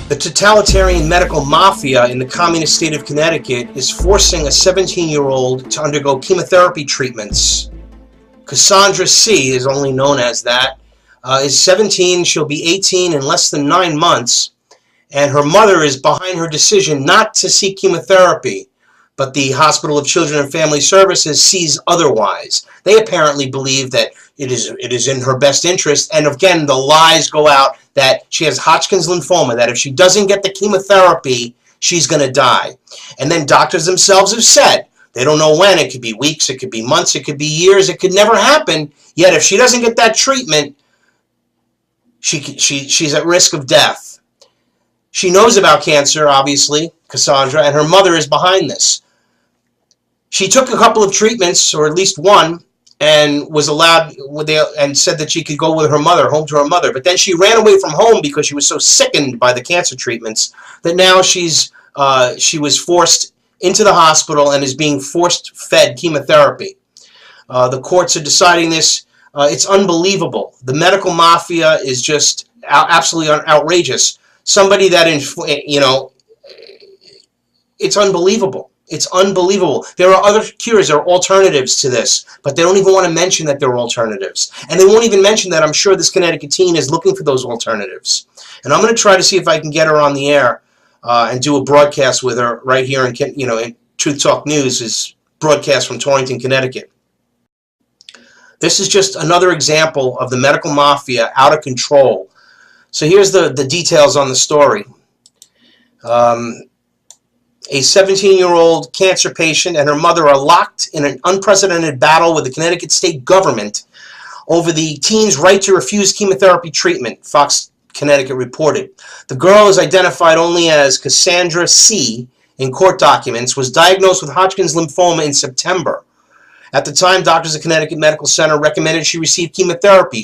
The Totalitarian Medical Mafia in the Communist State of Connecticut is forcing a 17-year-old to undergo chemotherapy treatments. Cassandra C is only known as that, is 17, she'll be 18 in less than 9 months, and her mother is behind her decision not to seek chemotherapy, but the Hospital of Children and Family Services sees otherwise. They apparently believe that it is in her best interest, and again, the lies go out that she has Hodgkin's lymphoma, that if she doesn't get the chemotherapy, she's going to die. And then doctors themselves have said, they don't know when, it could be weeks, it could be months, it could be years, it could never happen, yet if she doesn't get that treatment, she's at risk of death. She knows about cancer, obviously, Cassandra, and her mother is behind this. She took a couple of treatments, or at least one, and was allowed, and said that she could go with her mother, home to her mother. But then she ran away from home because she was so sickened by the cancer treatments that now she was forced into the hospital and is being force-fed chemotherapy. The courts are deciding this. It's unbelievable. The medical mafia is just absolutely outrageous. Somebody that, it's unbelievable. It's unbelievable. There are other cures, there are alternatives to this, but they don't even want to mention that there are alternatives. And they won't even mention that I'm sure this Connecticut teen is looking for those alternatives. And I'm going to try to see if I can get her on the air and do a broadcast with her right here in Truth Talk News is broadcast from Torrington, Connecticut. This is just another example of the medical mafia out of control. So here's the details on the story. A 17-year-old cancer patient and her mother are locked in an unprecedented battle with the Connecticut state government over the teen's right to refuse chemotherapy treatment, Fox Connecticut reported. The girl is identified only as Cassandra C in court documents, was diagnosed with Hodgkin's lymphoma in September. At the time, doctors at Connecticut Medical Center recommended she receive chemotherapy.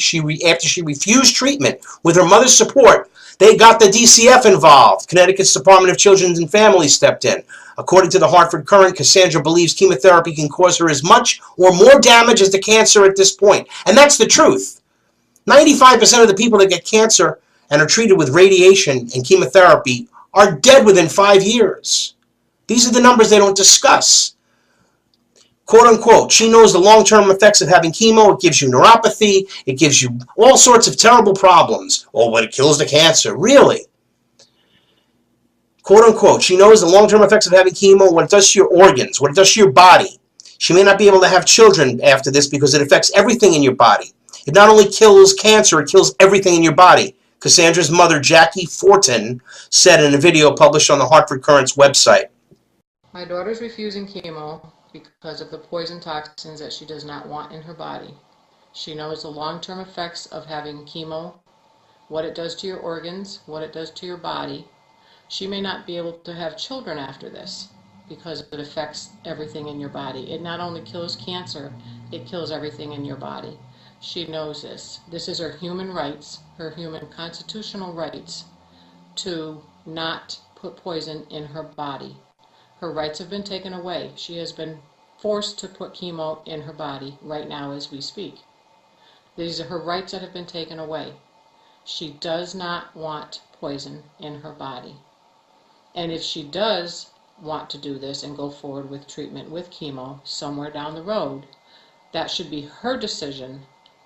After she refused treatment with her mother's support, they got the DCF involved. Connecticut's Department of Children and Families stepped in. According to the Hartford Courant, Cassandra believes chemotherapy can cause her as much or more damage as the cancer at this point. And that's the truth. 95% of the people that get cancer and are treated with radiation and chemotherapy are dead within 5 years. These are the numbers they don't discuss. Quote unquote, she knows the long-term effects of having chemo. It gives you neuropathy. It gives you all sorts of terrible problems. Oh, but it kills the cancer. Really? Quote unquote, she knows the long-term effects of having chemo, what it does to your organs, what it does to your body. She may not be able to have children after this because it affects everything in your body. It not only kills cancer, it kills everything in your body. Cassandra's mother, Jackie Fortin, said in a video published on the Hartford Courant's website. My daughter's refusing chemo because of the poison toxins that she does not want in her body. She knows the long-term effects of having chemo, what it does to your organs, what it does to your body. She may not be able to have children after this because it affects everything in your body. It not only kills cancer, it kills everything in your body. She knows this. This is her human rights, her human constitutional rights to not put poison in her body. Her rights have been taken away. She has been forced to put chemo in her body right now as we speak. These are her rights that have been taken away. She does not want poison in her body. And if she does want to do this and go forward with treatment with chemo somewhere down the road, that should be her decision,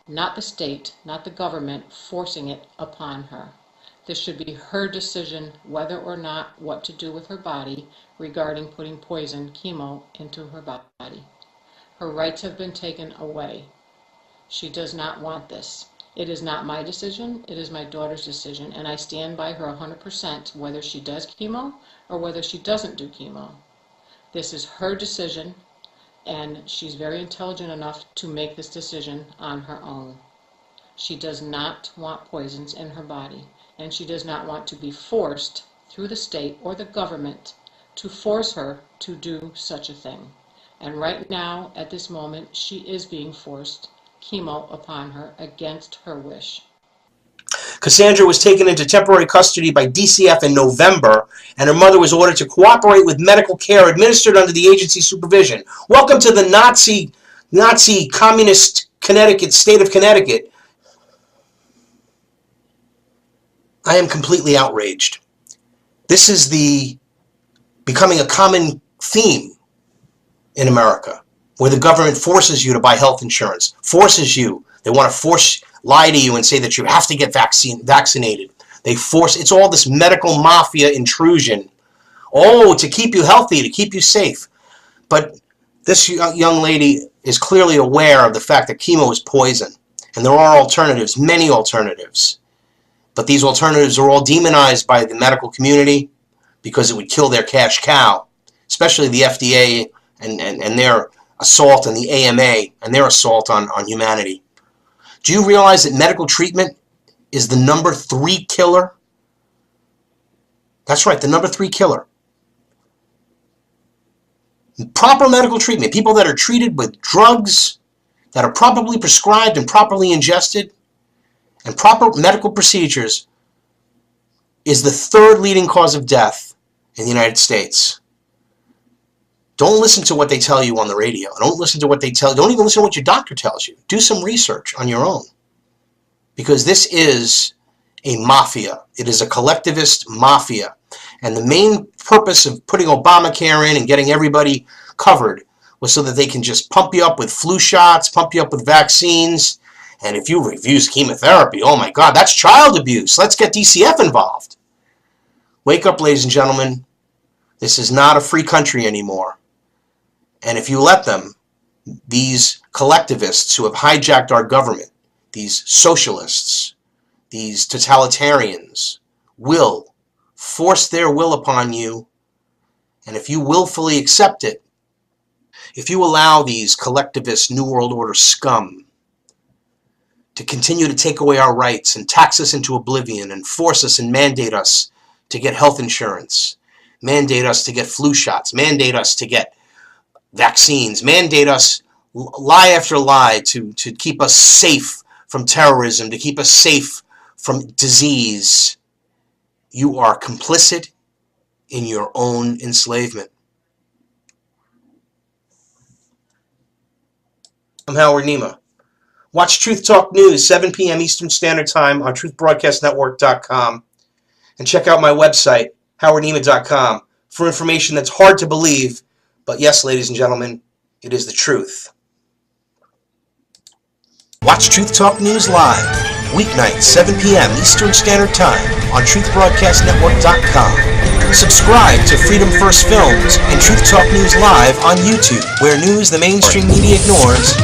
not the state, not the government forcing it upon her. This should be her decision whether or not what to do with her body regarding putting poison, chemo, into her body. Her rights have been taken away. She does not want this. It is not my decision, it is my daughter's decision, and I stand by her 100% whether she does chemo or whether she doesn't do chemo. This is her decision, and she's very intelligent enough to make this decision on her own. She does not want poisons in her body, and she does not want to be forced through the state or the government to force her to do such a thing. And right now, at this moment, she is being forced chemo upon her against her wish. Cassandra was taken into temporary custody by DCF in November, and her mother was ordered to cooperate with medical care administered under the agency's supervision. Welcome to the Nazi Communist Connecticut, State of Connecticut. I am completely outraged. This is becoming a common theme in America, where the government forces you to buy health insurance, they want to lie to you and say that you have to get vaccinated. It's all this medical mafia intrusion. Oh, to keep you healthy, to keep you safe. But this young lady is clearly aware of the fact that chemo is poison. And there are alternatives, many alternatives. But these alternatives are all demonized by the medical community because it would kill their cash cow, especially the FDA and their assault and the AMA and their assault on humanity. Do you realize that medical treatment is the number 3 killer? That's right, the number 3 killer. Proper medical treatment, people that are treated with drugs that are properly prescribed and properly ingested, and proper medical procedures, is the 3rd leading cause of death in the United States. Don't listen to what they tell you on the radio. Don't listen to what they tell you. Don't even listen to what your doctor tells you. Do some research on your own. Because this is a mafia. It is a collectivist mafia. And the main purpose of putting Obamacare in and getting everybody covered was so that they can just pump you up with flu shots, pump you up with vaccines. And if you refuse chemotherapy, oh my God, that's child abuse. Let's get DCF involved. Wake up, ladies and gentlemen. This is not a free country anymore. And if you let them, these collectivists who have hijacked our government, these socialists, these totalitarians, will force their will upon you. And if you willfully accept it, if you allow these collectivist New World Order scum to continue to take away our rights and tax us into oblivion and force us and mandate us to get health insurance, mandate us to get flu shots, mandate us to get vaccines, mandate us lie after lie to keep us safe from terrorism, to keep us safe from disease, you are complicit in your own enslavement. I'm Howard Nema. Watch Truth Talk News, 7 p.m. Eastern Standard Time on truthbroadcastnetwork.com. And check out my website, howardnema.com, for information that's hard to believe. But yes, ladies and gentlemen, it is the truth. Watch Truth Talk News live, weeknights, 7 p.m. Eastern Standard Time on truthbroadcastnetwork.com. Subscribe to Freedom First Films and Truth Talk News live on YouTube, where news the mainstream media ignores